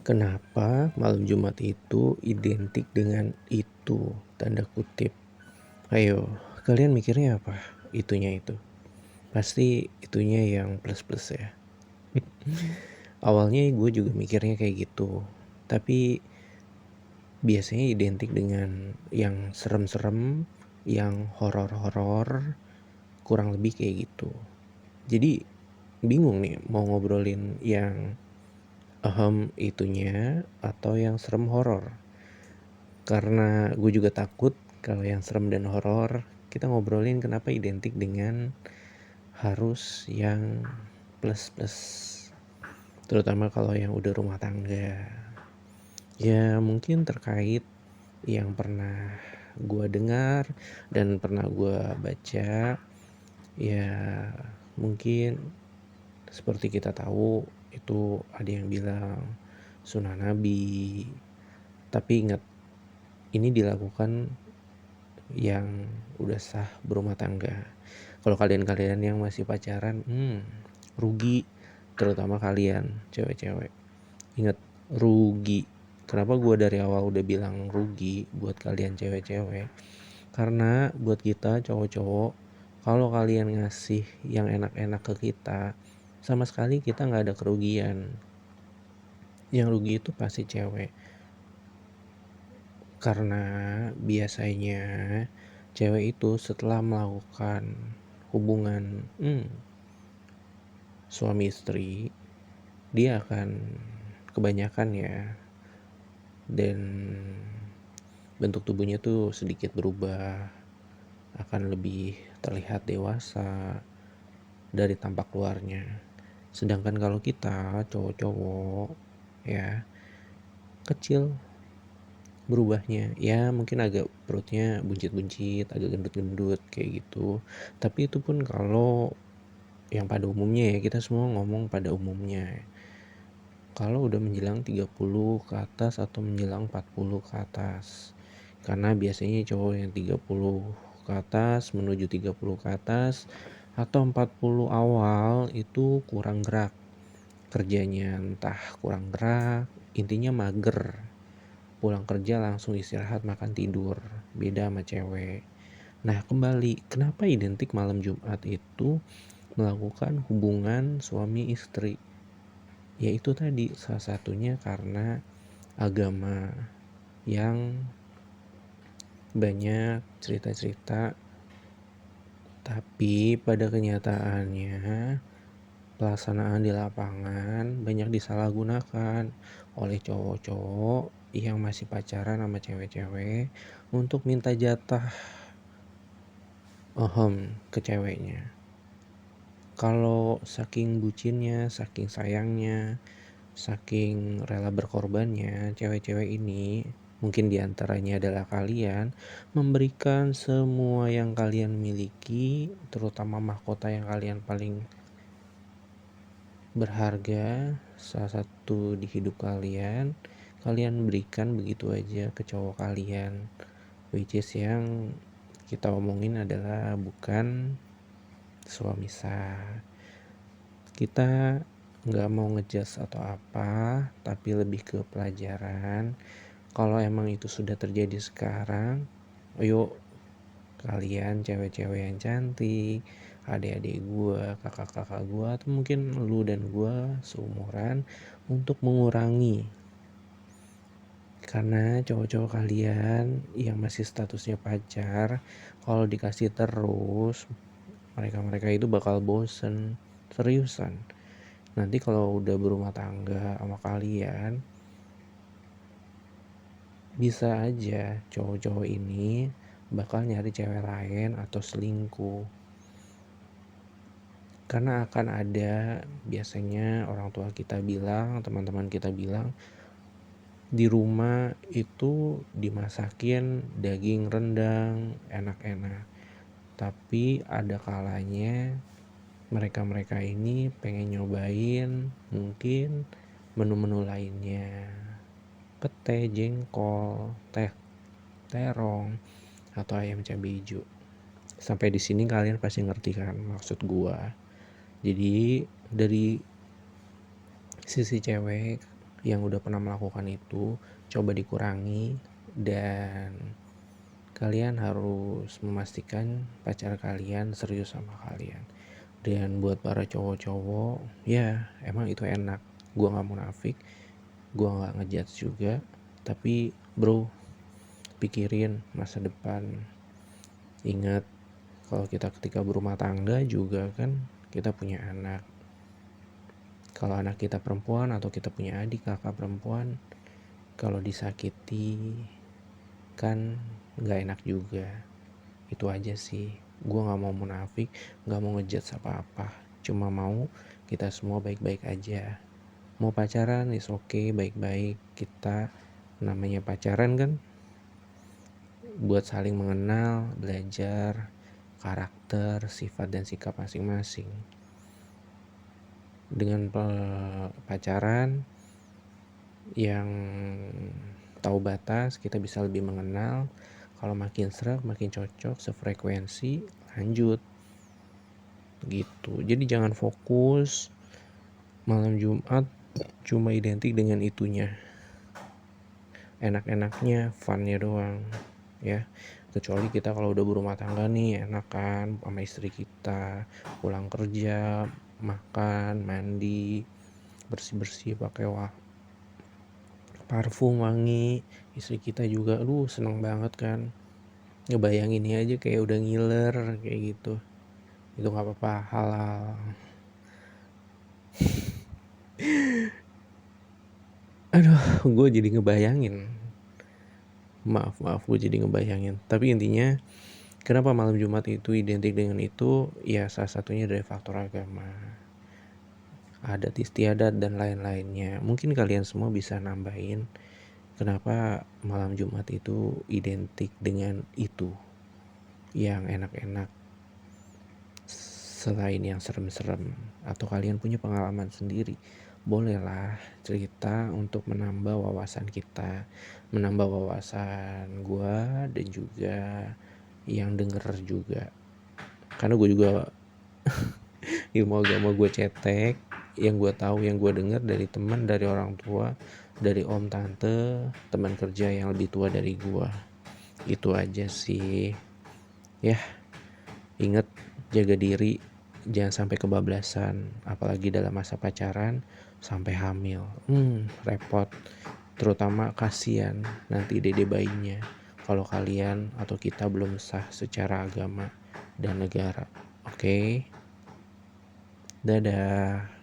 Kenapa malam Jumat itu identik dengan itu? Tanda kutip. Ayo, kalian mikirnya apa? Itunya itu. Pasti itunya yang plus-plus ya. Awalnya gue juga mikirnya kayak gitu. Tapi biasanya identik dengan yang serem-serem, yang horor-horor, kurang lebih kayak gitu. Jadi bingung nih mau ngobrolin yang itunya atau yang serem horor. Karena gue juga takut kalau yang serem dan horor kita ngobrolin kenapa identik dengan harus yang plus-plus. Terutama kalau yang udah rumah tangga. Ya mungkin terkait yang pernah gue dengar dan pernah gue baca. Ya mungkin seperti kita tahu itu ada yang bilang sunnah Nabi. Tapi ingat, ini dilakukan yang udah sah berumah tangga. Kalau kalian-kalian yang masih pacaran, rugi. Terutama kalian cewek-cewek. Ingat, rugi. Kenapa gue dari awal udah bilang rugi buat kalian cewek-cewek? Karena buat kita cowok-cowok, kalau kalian ngasih yang enak-enak ke kita, sama sekali kita nggak ada kerugian. Yang rugi itu pasti cewek. Karena biasanya cewek itu setelah melakukan hubungan suami istri, dia akan kebanyakan ya, dan bentuk tubuhnya tuh sedikit berubah, akan lebih terlihat dewasa dari tampak luarnya. Sedangkan kalau kita cowok-cowok ya, kecil berubahnya, ya mungkin agak perutnya buncit-buncit, agak gendut-gendut kayak gitu. Tapi itu pun kalau yang pada umumnya ya, kita semua ngomong pada umumnya. Kalau udah menjelang 30 ke atas atau menjelang 40 ke atas. Karena biasanya cowok yang 30 ke atas menuju 30 ke atas atau 40 awal itu kurang gerak kerjanya, entah kurang gerak, intinya mager. Pulang kerja langsung istirahat, makan, tidur. Beda sama cewek. Nah kembali, kenapa identik malam Jumat itu melakukan hubungan suami istri? Yaitu tadi salah satunya karena agama yang banyak cerita-cerita, tapi pada kenyataannya pelaksanaan di lapangan banyak disalahgunakan oleh cowok-cowok yang masih pacaran sama cewek-cewek untuk minta jatah ke ceweknya. Kalau saking bucinnya, saking sayangnya, saking rela berkorbannya, cewek-cewek ini, mungkin diantaranya adalah kalian, memberikan semua yang kalian miliki, terutama mahkota yang kalian paling berharga, salah satu di hidup kalian, kalian berikan begitu aja ke cowok kalian, which is yang kita omongin adalah bukan suami sah. Kita nggak mau ngejudge atau apa, tapi lebih ke pelajaran. Kalau emang itu sudah terjadi sekarang, ayo kalian cewek-cewek yang cantik, adik-adik gue, kakak-kakak gue, atau mungkin lu dan gue seumuran, untuk mengurangi. Karena cowok-cowok kalian yang masih statusnya pacar, kalau dikasih terus, mereka-mereka itu bakal bosen. Seriusan. Nanti kalau udah berumah tangga sama kalian, bisa aja cowok-cowok ini bakal nyari cewek lain atau selingkuh. Karena akan ada biasanya orang tua kita bilang, teman-teman kita bilang, di rumah itu dimasakin daging rendang enak-enak. Tapi ada kalanya mereka-mereka ini pengen nyobain mungkin menu-menu lainnya. Pete, jengkol, terong, atau ayam cabai hijau. Sampai di sini kalian pasti ngerti kan maksud gua. Jadi dari sisi cewek, yang udah pernah melakukan itu coba dikurangi, dan kalian harus memastikan pacar kalian serius sama kalian. Dan buat para cowok-cowok, ya emang itu enak, gua nggak munafik, gua nggak ngejudge juga, tapi bro, pikirin masa depan. Ingat, kalau kita ketika berumah tangga juga kan kita punya anak. Kalau anak kita perempuan atau kita punya adik kakak perempuan, kalau disakiti kan nggak enak juga. Itu aja sih, gue nggak mau munafik, nggak mau ngejudge apa-apa, cuma mau kita semua baik-baik aja. Mau pacaran is okay, baik-baik. Kita namanya pacaran kan buat saling mengenal, belajar karakter, sifat dan sikap masing-masing. Dengan pacaran yang tahu batas, kita bisa lebih mengenal. Kalau makin serak, makin cocok, sefrekuensi, lanjut gitu. Jadi jangan fokus malam Jumat cuma identik dengan itunya, enak-enaknya, funnya doang ya. Kecuali kita kalau udah berumah tangga nih, enak kan sama istri kita, pulang kerja, makan, mandi, bersih-bersih pakai parfum wangi, istri kita juga seneng banget kan, ngebayanginnya aja kayak udah ngiler kayak gitu. Itu nggak apa-apa, halal. Aduh, gue jadi ngebayangin, maaf gue jadi ngebayangin. Tapi intinya, kenapa malam Jumat itu identik dengan itu, ya salah satunya dari faktor agama, adat istiadat dan lain-lainnya. Mungkin kalian semua bisa nambahin kenapa malam Jumat itu identik dengan itu, yang enak-enak selain yang serem-serem. Atau kalian punya pengalaman sendiri, bolehlah cerita untuk menambah wawasan kita, menambah wawasan gua dan juga yang denger juga. Karena gue juga ilmu agama gue cetek, yang gue tahu, yang gue dengar dari teman, dari orang tua, dari om tante, teman kerja yang lebih tua dari gue. Itu aja sih ya. Ingat, jaga diri, jangan sampai kebablasan, apalagi dalam masa pacaran sampai hamil. Repot, terutama kasihan nanti dede bayinya kalau kalian atau kita belum sah secara agama dan negara. Oke, dadah.